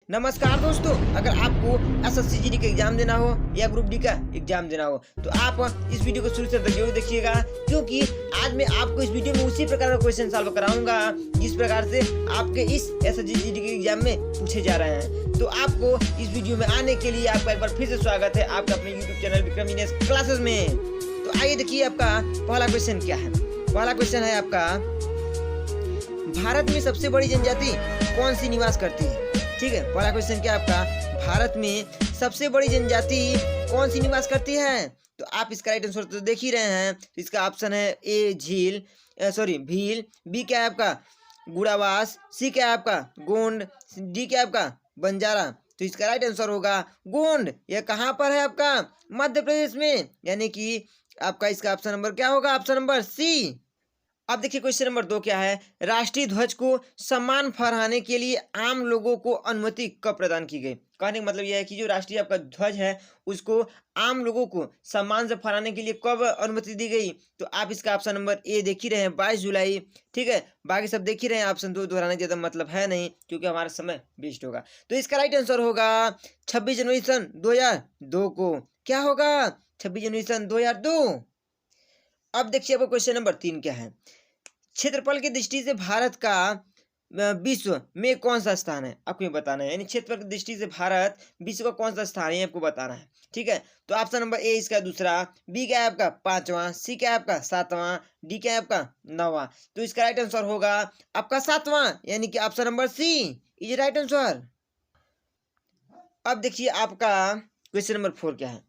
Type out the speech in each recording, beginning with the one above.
नमस्कार दोस्तों, अगर आपको एसएससी जीडी का एग्जाम देना हो या ग्रुप डी का एग्जाम देना हो तो आप इस वीडियो को शुरू से तक जरूर देखिएगा, क्योंकि आज मैं आपको इस वीडियो में उसी प्रकार का क्वेश्चन सॉल्व कराऊंगा जिस प्रकार से आपके इस एसएससी जीडी के एग्जाम में पूछे जा रहे हैं। तो आपको इस वीडियो में आने के लिए आपका एक बार फिर से स्वागत है आपका अपने YouTube channel Vikram genius classes में। तो आइए देखिए आपका पहला क्वेश्चन क्या है। पहला क्वेश्चन है आपका, भारत में सबसे बड़ी जनजाति कौन सी निवास करती है। ठीक है, पहला क्वेश्चन क्या आपका, भारत में सबसे बड़ी जनजाति कौन सी निवास करती है। तो आप इसका राइट आंसर तो देख ही रहे हैं। तो इसका ऑप्शन है ए भील, बी क्या है आपका गुड़ावास, सी क्या है आपका गोंड, डी क्या है आपका बंजारा। तो इसका राइट आंसर होगा गोंड। यह कहाँ पर है आपका मध्य प्रदेश में, यानी कि आपका इसका ऑप्शन नंबर क्या होगा, ऑप्शन नंबर सी। अब देखिए क्वेश्चन नंबर 2 क्या है, राष्ट्रीय ध्वज को सम्मान फहराने के लिए आम लोगों को अनुमति कब प्रदान की गई। कहने का मतलब यह है कि जो राष्ट्रीय आपका ध्वज है उसको आम लोगों को सम्मान से फहराने के लिए कब अनुमति दी गई। तो आप इसका ऑप्शन नंबर ए देख ही रहे हैं, 22 जुलाई। ठीक है, बाकी सब देख ही रहे हैं, ऑप्शन 2 दोहराने का ज्यादा मतलब है नहीं क्योंकि हमारा समय वेस्ट होगा। तो इसका राइट आंसर होगा 26 जनवरी सन 2002 को। क्या होगा, 26 जनवरी सन 2002। अब देखिए आपको क्वेश्चन नंबर 3 क्या है, क्षेत्रफल की दृष्टि से भारत का विश्व में कौन सा स्थान है, आपको ये बताना है। यानी क्षेत्रफल की दृष्टि से भारत विश्व का कौन सा स्थान है आपको बताना है। ठीक है, तो ऑप्शन नंबर ए इसका दूसरा, बी क्या है आपका 5वां, सी क्या है आपका 7वां, डी क्या है आपका 9वां। तो इसका राइट आंसर होगा आपका 7वां, यानी कि option number C is right answer. अब देखिए आपका क्वेश्चन नंबर 4 क्या है,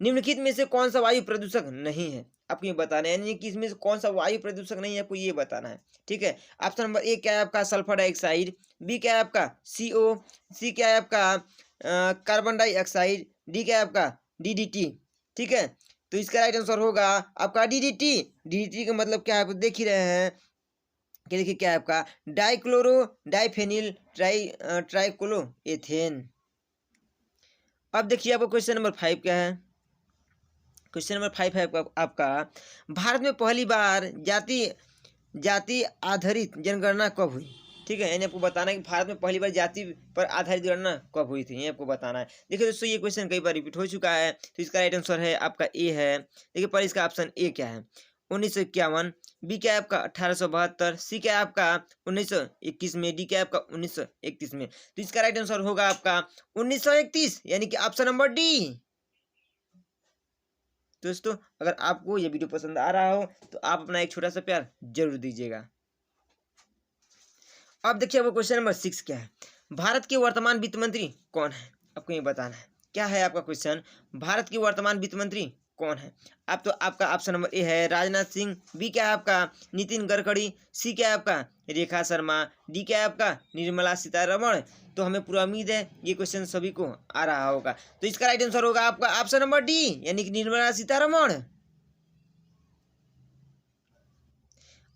निम्नलिखित में से कौन सा वायु प्रदूषक नहीं है, आपको ये बताना है। यानी कि इसमें से कौन सा वायु प्रदूषक नहीं है आपको ये बताना है। ठीक है, ऑप्शन नंबर ए क्या है आपका सल्फर डाइऑक्साइड, बी क्या है आपका CO, सी क्या है आपका कार्बन डाइऑक्साइड, डी क्या है आपका DDT। ठीक है, तो इसका राइट आंसर होगा आपका DDT का मतलब क्या है आप देख ही रहे हैं कि देखिए क्या है आपका डाइक्लोरो डाइफेनिल ट्राइक्लो एथेन। अब देखिए आपको क्वेश्चन नंबर 5 क्या है। क्वेश्चन नंबर 5 है आपका भारत में पहली बार जाति आधारित जनगणना कब हुई। ठीक है, यानी आपको बताना है कि भारत में पहली बार जाति पर आधारित गणना कब हुई थी, ये आपको बताना है। देखिए दोस्तों ये क्वेश्चन कई बार रिपीट हो चुका है, तो इसका राइट आंसर है आपका ए है। देखिए पर इसका ऑप्शन ए क्या है 1951, बी क्या है आपका 1872, सी क्या है आपका 1921 में, डी क्या है आपका 1931 में। तो इसका राइट आंसर होगा आपका 1931, यानी कि ऑप्शन नंबर डी। दोस्तों अगर आपको यह वीडियो पसंद आ रहा हो तो आप अपना एक छोटा सा प्यार जरूर दीजिएगा। अब देखिए आपको क्वेश्चन नंबर 6 क्या है, भारत के वर्तमान वित्त मंत्री कौन है, आपको ये बताना है। क्या है आपका क्वेश्चन, भारत के वर्तमान वित्त मंत्री कौन है। आप तो आपका ऑप्शन नंबर ए है राजनाथ सिंह, बी क्या है आपका नितिन गडकरी, सी क्या है आपका रेखा शर्मा, डी क्या है आपका निर्मला सीतारमण। तो हमें पूरा उम्मीद है ये क्वेश्चन सभी को आ रहा होगा। तो इसका राइट आंसर होगा आपका ऑप्शन नंबर डी, यानी कि निर्मला सीतारमण।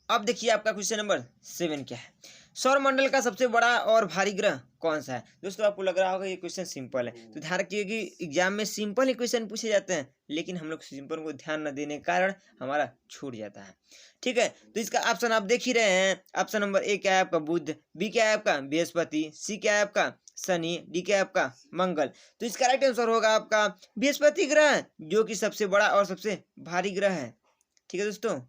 अब देखिए आपका क्वेश्चन नंबर 7 क्या है, सौर मंडल का सबसे बड़ा और भारी ग्रह कौन सा है। दोस्तों आपको लग रहा होगा ये क्वेश्चन सिंपल है, तो ध्यान रखिए कि एग्जाम में सिंपल ही क्वेश्चन पूछे जाते हैं, लेकिन हम लोग सिंपल को ध्यान न देने के कारण हमारा छूट जाता है। ठीक है, तो इसका ऑप्शन आप देख ही रहे हैं। ऑप्शन नंबर ए क्या है आपका बुध, बी क्या है आपका बृहस्पति, सी क्या है आपका शनि, डी क्या है आपका मंगल। तो इसका राइट आंसर होगा आपका बृहस्पति ग्रह, जो कि सबसे बड़ा और सबसे भारी ग्रह है। ठीक है दोस्तों,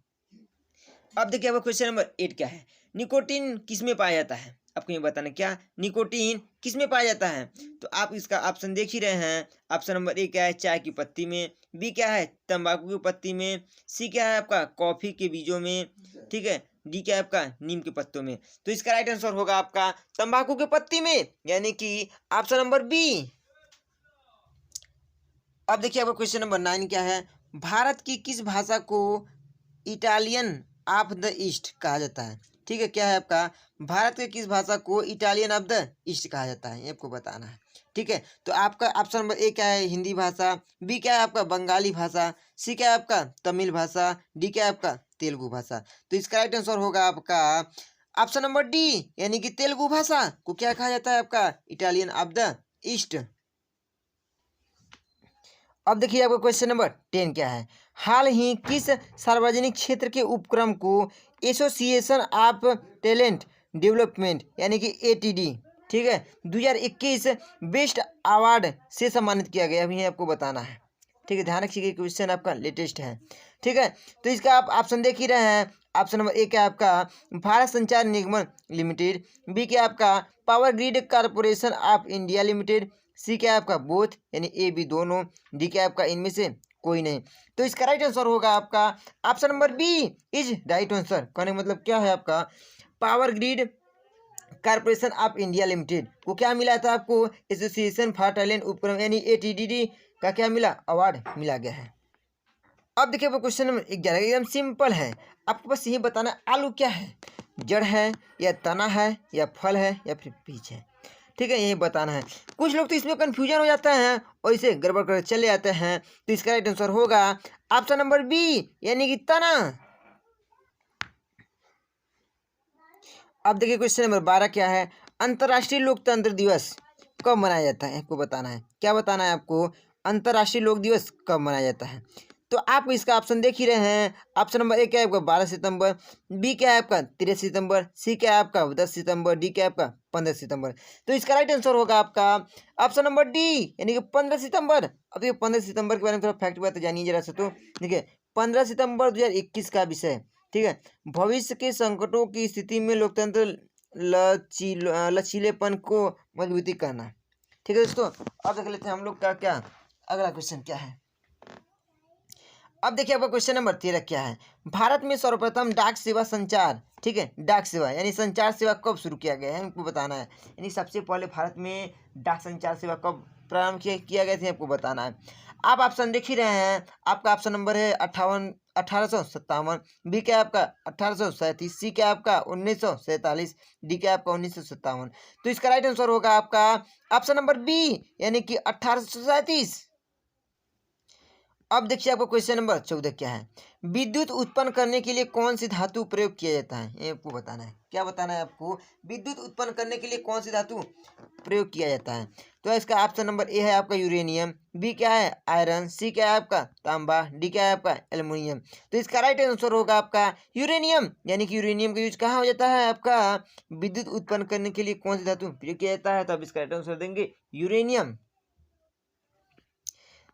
अब देखिए आपका क्वेश्चन नंबर 8 क्या है, निकोटीन किस में पाया जाता है, आपको ये बताना क्या निकोटीन किस में पाया जाता है। तो आप इसका ऑप्शन देख ही रहे हैं। ऑप्शन नंबर ए क्या है चाय की पत्ती में, बी क्या है तंबाकू की पत्ती में, सी क्या है आपका कॉफी के बीजों में, ठीक है, डी क्या है आपका नीम के पत्तों में। तो इसका राइट आंसर होगा आपका तंबाकू की पत्ती में, यानी कि ऑप्शन नंबर बी। अब देखिए आपका क्वेश्चन नंबर 9 क्या है, भारत की किस भाषा को इटालियन ऑफ द ईस्ट कहा जाता है। ठीक है, क्या है आपका भारत के किस भाषा को इटालियन ऑफ द ईस्ट कहा जाता है, ये आपको बताना है। ठीक है, तो आपका ऑप्शन नंबर ए क्या है हिंदी भाषा, बी क्या है आपका बंगाली भाषा, सी क्या है आपका तमिल भाषा, डी क्या है आपका तेलुगु भाषा। तो इसका राइट आंसर होगा आपका ऑप्शन नंबर डी, यानी कि तेलुगु भाषा को क्या कहा जाता है आपका इटालियन ऑफ द ईस्ट। अब देखिए आपका क्वेश्चन नंबर 10 क्या है, हाल ही किस सार्वजनिक क्षेत्र के उपक्रम को एसोसिएशन ऑफ टैलेंट डेवलपमेंट यानी कि ATD ठीक है, 2021 बेस्ट अवार्ड से सम्मानित किया गया, अभी आपको बताना है। ठीक है, ध्यान रखिए, क्वेश्चन आपका लेटेस्ट है। ठीक है, तो इसका आप ऑप्शन देख ही रहे हैं। ऑप्शन नंबर ए क्या आपका भारत संचार निगम लिमिटेड, बी क्या आपका power grid corporation of India limited, C क्या आपका बोथ यानी ए बी दोनों, डी क्या आपका इनमें से कोई नहीं। तो इसका राइट आंसर होगा आपका option number B is right answer. कहने का मतलब क्या है आपका power grid corporation of India Limited को क्या मिला था आपको एसोसिएशन फॉर टैलेंट उपक्रम यानी एटीडीडी का क्या मिला अवार्ड मिला गया है। अब देखिए क्वेश्चन नंबर 11 एकदम सिंपल है, आपको बस यही बताना आलू क्या है, जड़ है या तना है या फल है या फिर बीज है। ठीक है, यही बताना है। कुछ लोग तो इसमें कंफ्यूजन हो जाते हैं और इसे गड़बड़ कर चले जाते हैं, तो इसका राइट आंसर होगा ऑप्शन नंबर बी यानी कि तना। अब देखिए क्वेश्चन नंबर 12 क्या है, अंतर्राष्ट्रीय लोकतंत्र दिवस कब मनाया जाता है, आपको बताना है। क्या बताना है आपको, अंतर्राष्ट्रीय लोक दिवस कब मनाया जाता है। तो आप इसका ऑप्शन देख ही रहे हैं। ऑप्शन नंबर ए क्या है आपका 12 सितंबर, बी क्या है आपका 13 सितंबर, सी क्या है आपका 10 सितंबर, डी क्या है आपका 15 सितंबर। तो इसका राइट आंसर होगा आपका ऑप्शन नंबर डी यानी कि 15 सितंबर। अब ये 15 सितंबर के बारे में थोड़ा फैक्ट बात जानिए जरा सा। तो देखिए 15 सितंबर 2021 का विषय, ठीक है, भविष्य के संकटों की स्थिति में लोकतंत्र लचीलेपन को मजबूती करना। ठीक है दोस्तों, अब देख लेते हैं हम लोग का क्या अगला क्वेश्चन क्या है। अब देखिए आपका क्वेश्चन नंबर 13 क्या है, भारत में सर्वप्रथम डाक सेवा संचार, ठीक है, डाक सेवा यानी संचार सेवा कब शुरू किया गया है, हमको बताना है। यानी सबसे पहले भारत में डाक संचार सेवा कब प्रारंभ किया गया थे, आपको बताना है। आप ऑप्शन देख ही रहे हैं, आपका ऑप्शन नंबर है 1857, बी क्या आपका 1837, सी क्या आपका 1947, डी क्या आपका 1957। तो इसका राइट आंसर होगा आपका ऑप्शन नंबर बी यानी कि 1837। अब देखिए आपको क्वेश्चन नंबर 14 क्या है, विद्युत उत्पन्न करने के लिए कौन सी धातु प्रयोग किया जाता है, ये आपको बताना है। क्या बताना है आपको, विद्युत उत्पन्न करने के लिए कौन सी धातु प्रयोग किया जाता है। तो इसका ऑप्शन नंबर ए है आपका यूरेनियम, बी क्या है आयरन, सी क्या है आपका तांबा, डी क्या है आपका एल्युमिनियम। तो इसका राइट आंसर होगा आपका यूरेनियम यानी कि यूरेनियम का यूज कहाँ हो जाता है आपका विद्युत उत्पन्न करने के लिए कौन सी धातु प्रयोग किया जाता है। तो आप इसका राइट आंसर देंगे यूरेनियम।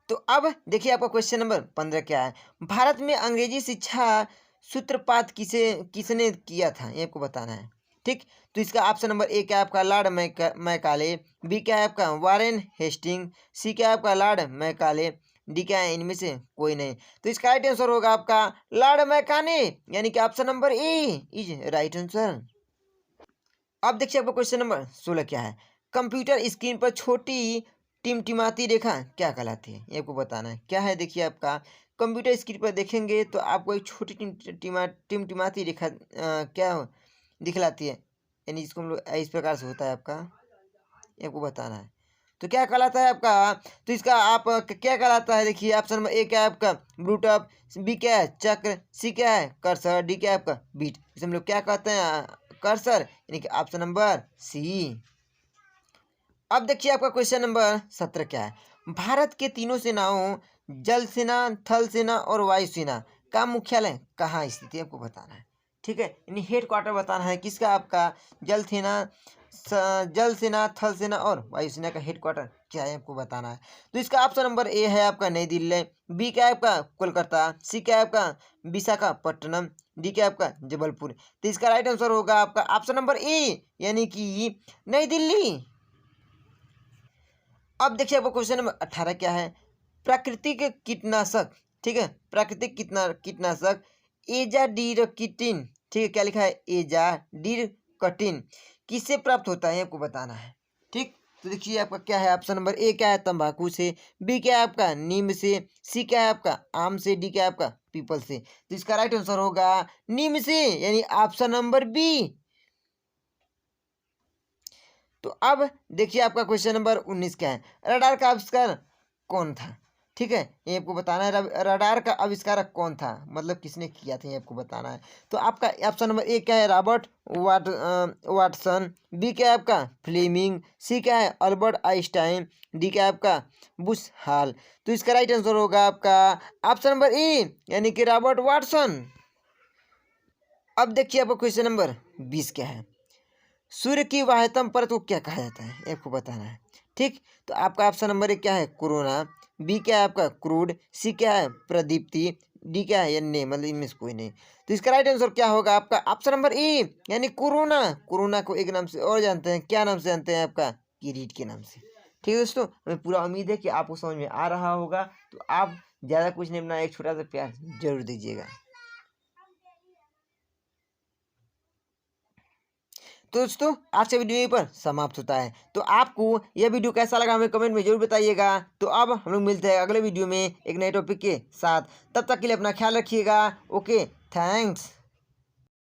तो अब देखिए आपका क्वेश्चन नंबर 15 क्या है, भारत में अंग्रेजी शिक्षा सूत्रपात किसने किया था, ये आपको बताना है। ठीक, तो इसका ऑप्शन नंबर ए क्या है आपका लॉर्ड मैकाले, बी क्या है आपका वारेन हेस्टिंग, सी क्या है आपका लॉर्ड मैकाले, डी क्या है इनमें से कोई नहीं। तो इसका राइट आंसर होगा आपका लॉर्ड मैकाले यानी कि option number A is right answer. अब देखिए आपका क्वेश्चन नंबर 16 क्या है, कंप्यूटर स्क्रीन पर छोटी टिमटिमाती रेखा क्या कहलाती है, ये आपको बताना है। क्या है, देखिए आपका कंप्यूटर स्क्रीन पर देखेंगे तो आपको एक छोटी टिमटिमाती रेखा क्या दिखलाती है, यानी जिसको हम लोग इस प्रकार से होता है आपका, ये आपको बताना है। तो क्या कहलाता है आपका, तो इसका आप क्या कहलाता है, देखिए ऑप्शन नंबर ए क्या है आपका ब्लूटूथ, बी क्या है चक्र, सी क्या है कर्सर, डी क्या है आपका बीट। इसे हम लोग क्या कहते हैं कर्सर यानी कि ऑप्शन नंबर सी। अब देखिए आपका क्वेश्चन नंबर 17 क्या है, भारत के तीनों सेनाओं जल सेना, थल सेना और वायु सेना का मुख्यालय कहाँ स्थित है, आपको बताना है। ठीक है, यानी हेड क्वार्टर बताना है किसका आपका जल सेना, थल सेना और वायु सेना का हेड क्वार्टर क्या है, आपको बताना है। तो इसका ऑप्शन नंबर ए है आपका नई दिल्ली, बी क्या है आपका कोलकाता, सी क्या है आपका विशाखापट्टनम, डी क्या है आपका जबलपुर। तो इसका राइट आंसर होगा आपका ऑप्शन नंबर ए यानी कि नई दिल्ली। अब देखिए आपको क्वेश्चन नंबर 18 क्या है, प्राकृतिक कीटनाशक, ठीक है, प्राकृतिक कीटनाशक एजाडीरकिटिन, ठीक है, क्या लिखा है एजाडीरकटिन किससे प्राप्त होता है, आपको बताना है। ठीक, तो देखिए आपका क्या है ऑप्शन नंबर ए क्या है तंबाकू से, बी क्या है आपका नीम से, सी क्या है आपका आम से, डी क्या है आपका पीपल से। तो इसका राइट आंसर होगा नीम से यानी ऑप्शन नंबर बी। तो अब देखिए आपका क्वेश्चन नंबर 19 क्या है, रडार का आविष्कार कौन था। ठीक है, ये आपको बताना है रडार का आविष्कारक कौन था, मतलब किसने किया था, ये आपको बताना है। तो आपका ऑप्शन नंबर ए क्या है रॉबर्ट वाटसन, बी क्या है आपका फ्लेमिंग, सी क्या है अल्बर्ट आइंस्टाइन, डी क्या है आपका बुश हाल। तो इसका राइट आंसर होगा आपका ऑप्शन नंबर ए यानी कि रॉबर्ट वाटसन। अब देखिए आपका क्वेश्चन नंबर 20 क्या है, सूर्य की बाह्यतम परत को क्या कहा जाता है, आपको बताना है। ठीक, तो आपका ऑप्शन नंबर 1 क्या है, कोरोना। बी क्या है आपका, क्रूड। सी क्या है, प्रदीप्ति। डी क्या है, अन्य, मतलब इनमें से कोई नहीं। तो इसका राइट आंसर क्या होगा आपका ऑप्शन नंबर ए, यानी कोरोना। कोरोना को एक नाम से और जानते हैं, क्या नाम से जानते हैं आपका, किरीट के नाम से। ठीक है दोस्तों, हमें पूरा उम्मीद है कि आपको समझ में आ रहा होगा। तो आप ज़्यादा कुछ नहीं, अपना एक छोटा सा प्यार जरूर दीजिएगा। तो दोस्तों आज का वीडियो यहीं पर समाप्त होता है। तो आपको यह वीडियो कैसा लगा हमें कमेंट में जरूर बताइएगा। तो अब हम लोग मिलते हैं अगले वीडियो में एक नए टॉपिक के साथ। तब तक के लिए अपना ख्याल रखिएगा। Okay, thanks.